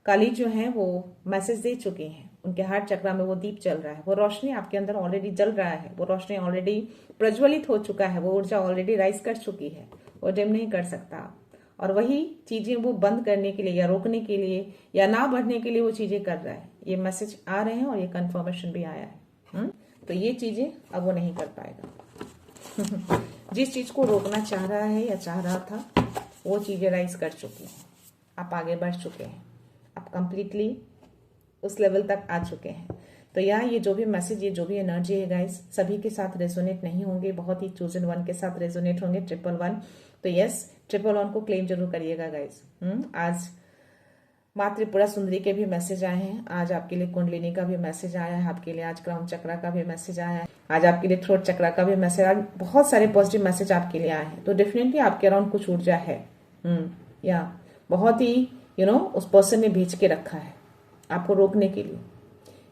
काली जो है वो मैसेज दे चुकी हैं। उनके हार्ट चक्र में वो दीप चल रहा है, वो रोशनी आपके अंदर ऑलरेडी जल रहा है, वो रोशनी ऑलरेडी प्रज्वलित हो चुका है, वो ऊर्जा ऑलरेडी राइज कर चुकी है, वो डिम नहीं कर सकता। और वही चीजें वो बंद करने के लिए या रोकने के लिए या ना बढ़ने के लिए वो चीजें कर रहा है। ये मैसेज आ रहे हैं और ये कंफर्मेशन भी आया है। तो ये चीजें अब वो नहीं कर पाएगा। जिस चीज को रोकना चाह रहा है या चाह रहा था, वो चीजें राइज कर चुकी हैं, आप आगे बढ़ चुके हैं, आप कंप्लीटली उस लेवल तक आ चुके हैं। तो ये जो भी मैसेज, ये जो भी एनर्जी है गाइस, सभी के साथ रेजोनेट नहीं होंगे, बहुत ही चूजन वन के साथ रेजोनेट होंगे, 111। तो यस, 111 को क्लेम जरूर करिएगा गाइस। आज माँ त्रिपुरा सुंदरी के भी मैसेज आए हैं। आज आपके लिए कुंडलिनी का भी मैसेज आया है, आपके लिए आज क्राउन चक्रा का भी मैसेज आया है, आज आपके लिए थ्रोट चक्रा का भी मैसेज, आज बहुत सारे पॉजिटिव मैसेज आपके लिए आए हैं। तो डेफिनेटली आपके अराउंड कुछ ऊर्जा है, या बहुत ही उस पर्सन ने भेज के रखा है आपको रोकने के लिए।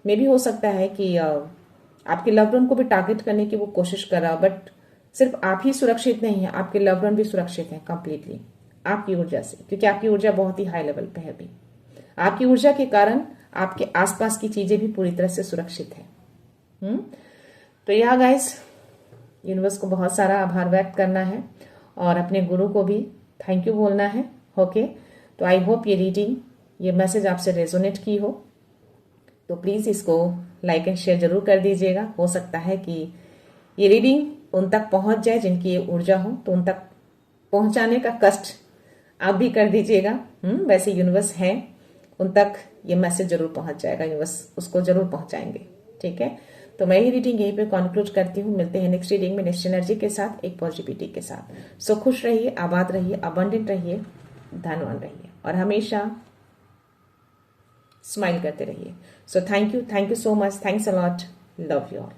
मे भी हो सकता है कि आपके लव्ड वन को भी टारगेट करने की वो कोशिश कर रहा, बट सिर्फ आप ही सुरक्षित नहीं है, आपके लव्ड वन भी सुरक्षित है कंप्लीटली आपकी ऊर्जा से, क्योंकि आपकी ऊर्जा बहुत ही हाई लेवल पे है अभी। आपकी ऊर्जा के कारण आपके आसपास की चीजें भी पूरी तरह से सुरक्षित है। तो यह गाइस, यूनिवर्स को बहुत सारा आभार व्यक्त करना है और अपने गुरु को भी थैंक यू बोलना है। ओके, तो आई होप ये रीडिंग, ये मैसेज आपसे रेजोनेट की हो, तो प्लीज इसको लाइक एंड शेयर जरूर कर दीजिएगा। हो सकता है कि ये रीडिंग उन तक पहुंच जाए जिनकी ये ऊर्जा हो, तो उन तक पहुंचाने का कष्ट आप भी कर दीजिएगा। वैसे यूनिवर्स है, उन तक ये मैसेज जरूर पहुंच जाएगा, यूनिवर्स उसको जरूर पहुंचाएंगे। ठीक है, तो मैं ये रीडिंग यहीं पे कंक्लूड करती हूँ। मिलते हैं नेक्स्ट रीडिंग में नेक्स्ट एनर्जी के साथ, एक पॉजिटिविटी के साथ। सो खुश रहिए, आबाद रहिए, अबंडेंट रहिए, धनवान रहिए और हमेशा स्माइल करते रहिए। So thank you so much, thanks a lot, love you all.